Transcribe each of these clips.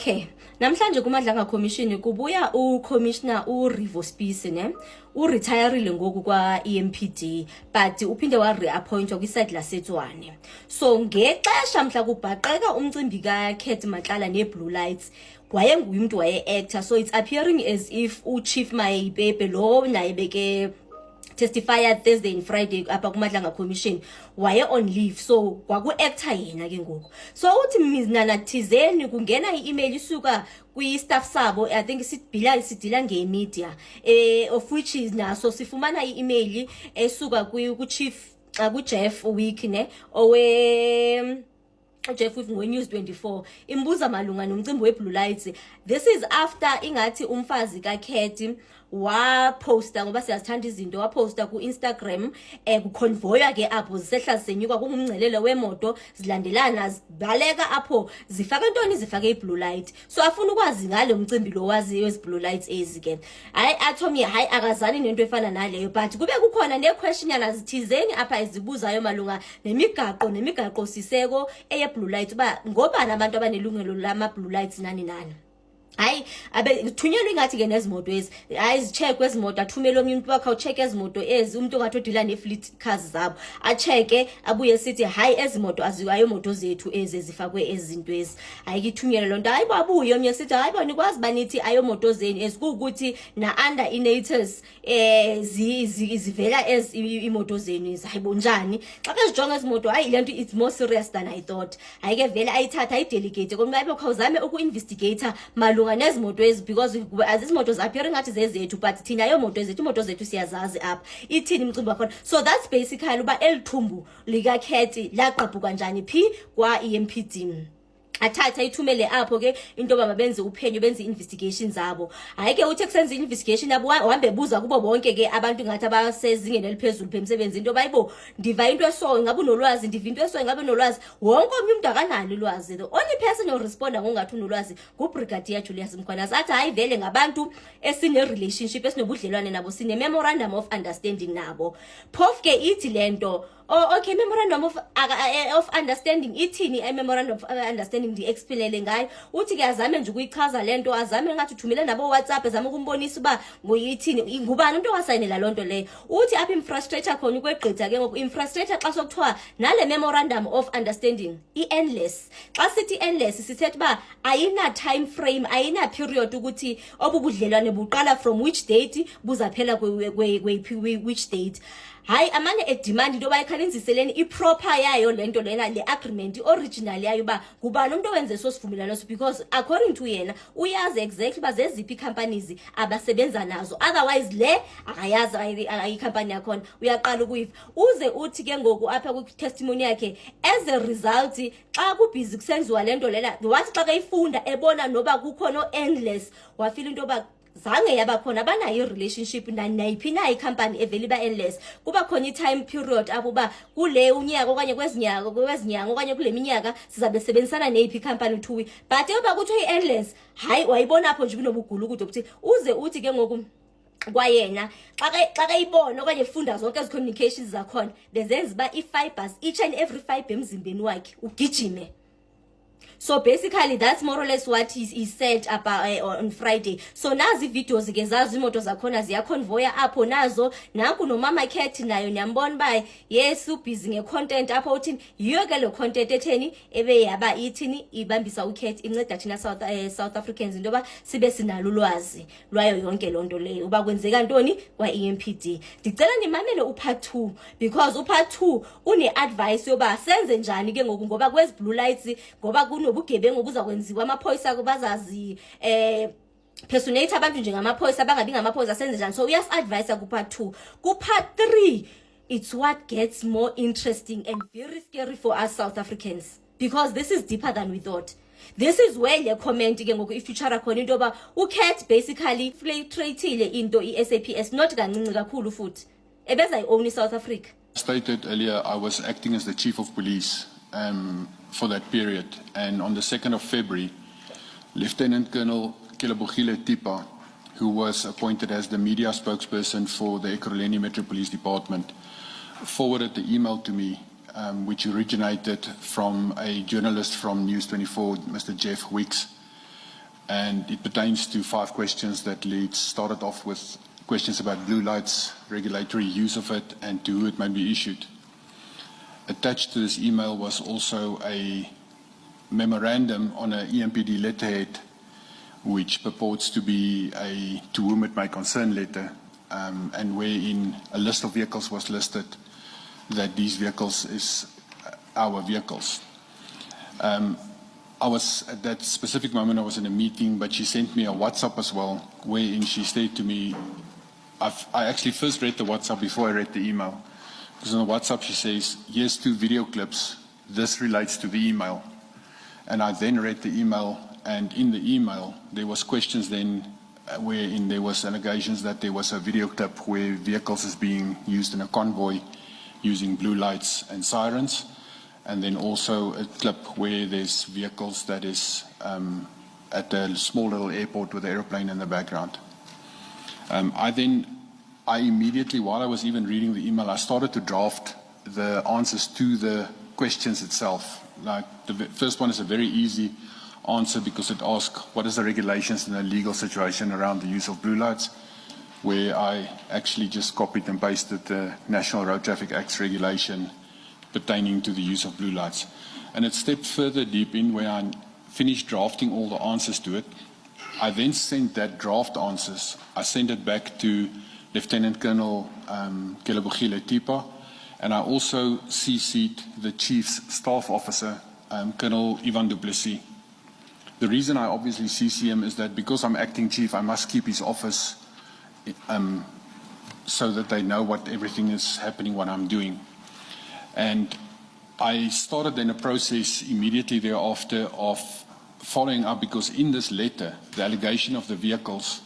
Okay, namhlanje kuMadlanga Commission kubuya uCommissioner uRivo Spisi ne uretireile ngoku kwa EMPD but uphinde wa reappointwa kwiside laseTshwane. So ngexesha mhla kubhaqeka umcimbi kaKhet Matlala neBlue Lights wayenguye umuntu waye-actor, so it's appearing as if uChief Mayipepe lo naye beke testified Thursday and Friday apha kuMadlanga Commission waye on leave, so kwaku-actor yena ke ngoku. So uthi mina nathizeni kungena i-email isuka kwi-staff sabo, I think sidila nge-media of which is naso sifumana i-email esuka ku-Chief ku-Jeff Week ne Jeff with News 24 imbuza malunga nomcimbi weBlue Lights. This is after ingathi umfazi kaKhet wa posta ngoba siyazithanda izinto, wa posta ku Instagram kuconvoya ke apho zisehla senyuka kungumncelelo wemoto zilandelana zibaleka apho zifaka intoni, zifake iBlue Light. So afuna ukwazi ngale umcimbi lo wazi weBlue Lights ke hayi athomi hayi akazani nento efana naleyo, but kube kukhona ne-question yana zithizeni apha ezibuzayo malunga nemigaqo siseko Blue Lights ba ngobani abantu abanelungelo lama Blue Lights nani. Hayi abe thunyelwe ngathi ke nezimoto ezi check kwezimoto, athumele omnye umuntu wakhe ucheck ezimoto ezi, umuntu ongathi odila ne-fleet cars zabo acheke abuye sithi hayi ezimoto aziwayo moto zethu ezi zifakwe ezinto ezi. Hayi kithunyele lonto, hayi babuye omnye sithi hayi bona kwazi banithi ayo moto zeni ezikuthi na under inators zivela ez imoto zeni hayibonjani xa kezijonga ezimoto. Hayi lento it's more serious than I thought. Hayi ke vele ayithatha ayidelegate kodwa babe khawuzame uku-investigator malunga nezimoto ezi, because izimoto zaphearing ngathi zezethu but thina yo moto zethu, imoto zethu siyazazi apha ithini imicimbi wakhona. So that's basically uba elithumbu likaKhet laqabhuka njani phi kwa EMPD. Athatha ithumele apho ke into baba benze uphenyo, benze investigations zabo. Hayi ke uthi kusenza investigation yabo uhambe buza kubo bonke ke abantu ngathi abasezingeni eliphezulu phemsebenzi into bayibo ndiva into eso ngabe unolwazi, ndiva into eso ngabe unolwazi, wonke umuntu akanalo ulwazi. The only person who responda ngongathi unolwazi nguBrigadier Julius Mkhwanazi. Athi hayi vele ngabantu esine relationship esinobudlelwane nabo, sine memorandum of understanding nabo. Phofu ke ithi lento okay, memorandum of understanding ithini? Memorandum of understanding di explainele ngayo. Uthi ke azame nje ukuyichaza lento, azame ngathi uthumele nabo WhatsApp, ezama ukumbonisa uba ngoyithini ngubani umuntu owasayinela lonto leyo. Uthi apha infrastructure khona ukwegqitha ke ngoku infrastructure xa sokuthiwa nale memorandum of understanding endless. Xa sithi endless sithetha ba ayina time frame, ayina period ukuthi obubudlelwane buqala from which date buzaphela which date. Hayi amane edemand into bayikhaninziseleni iproper yayo lento lena le agreement original yayo ba kubani umuntu owenze so sivumelano, because according to yena uyazi exactly bazeziphi companies abasebenza nazo, otherwise le akayazi ayi company yakhona uyaqala ukuyiva. Uze uthi ke ngoku apha ku testimony yakhe as a result xa kubhizi kusenziwa lento lena wathi xa kayifunda ebona noba kukhona endless wafila into ba zange yabakhona banayo relationship nayiphi na icompany evele ba endless. Kuba khona i-time period abo ba kule unyaka okanye kwezinyanga okanye kule minyaka sizabe sebenzisana neyiphi company to but yoba kuthi i-endless hayi wayibona apho nje kunobugulu ukuthi uze uthi ke ngoku kwayena xa kayibona okanye funda zonke ezi communications zakhona bezenza ba i-fibers each and every fiber emzimbeni wakhe ugijime. So basically that's more or less what he said about on Friday. So nazi videos ke zazi imoto zakhona ziyaconvoya apho nazo, nanku nomama Khet nayo niyambona ba yes ubusy ngecontent apho uthini yiyo ke lo content etheni ebe yaba ithini ibambisa uKhet inceda thina South Africans into ba sibe sinalo ulwazi lwayo yonke lonto leyo uba kwenzeka ntoni kwa EMPD. Ndicela nimamele upart 2 because upart 2 une advice yoba senze njani ke ngoku ngoba kwezi Blue Lights ngoba nobugebengu buzakwenziwa amaphoyisa kubazazi personate abantu njengamaphoyisa bangabi ngamaphoyisa senze njani. So uyas advise ku part 2. Ku part 3 it's what gets more interesting and very scary for us South Africans, because this is deeper than we thought. This is where le comment ke ngoku ifuture khona into ba uKhet basically infiltratile into iSAPS not kancinci kakhulu futhi ebeza iown South Africa. Stated earlier, I was acting as the chief of police for that period, and on the 2nd of February, Lieutenant Colonel Kelebogile Tipa, who was appointed as the media spokesperson for the Ekurhuleni Metro Police Department, forwarded the email to me, which originated from a journalist from News 24, Mr. Jeff Weeks. and it pertains to 5 questions that started off with questions about blue lights, regulatory use of it, and to who it may be issued. Attached to this email was also a memorandum on an EMPD letterhead, which purports to be a to whom it may concern letter, and wherein a list of vehicles was listed that these vehicles is our vehicles. I was, at that specific moment, I was in a meeting, but she sent me a WhatsApp as well, wherein she said to me, I actually first read the WhatsApp before I read the email. Because on the WhatsApp she says, here's 2 video clips, this relates to the email. And I then read the email, and in the email there was questions then wherein there was allegations that there was a video clip where vehicles is being used in a convoy using blue lights and sirens. And then also a clip where there's vehicles that is at a small little airport with an airplane in the background. I immediately, while I was even reading the email, I started to draft the answers to the questions itself. Like the first one is a very easy answer because it asks what is the regulations and the legal situation around the use of blue lights, where I actually just copied and pasted the National Road Traffic Act's regulation pertaining to the use of blue lights. And it stepped further deep in where I finished drafting all the answers to it. I then sent that draft answers, I sent it back to Lieutenant Colonel Kelebogile Tipa, and I also CC'd the Chief's Staff Officer, Colonel Ivan du Plessis. The reason I obviously CC him is that because I'm acting chief, I must keep his office so that they know what everything is happening, what I'm doing. And I started then a process immediately thereafter of following up, because in this letter, the allegation of the vehicles,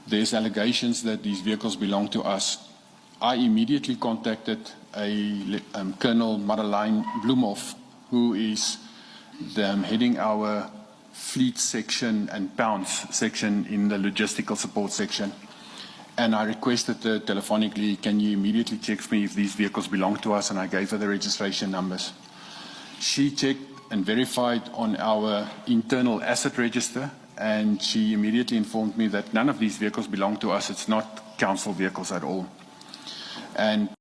there's allegations that these vehicles belong to us. I immediately contacted Colonel Madeleine Bloemhoff, who is heading our fleet section and pounds section in the logistical support section. And I requested her telephonically, can you immediately check for me if these vehicles belong to us? And I gave her the registration numbers. She checked and verified on our internal asset register, and she immediately informed me that none of these vehicles belong to us. It's not council vehicles at all. And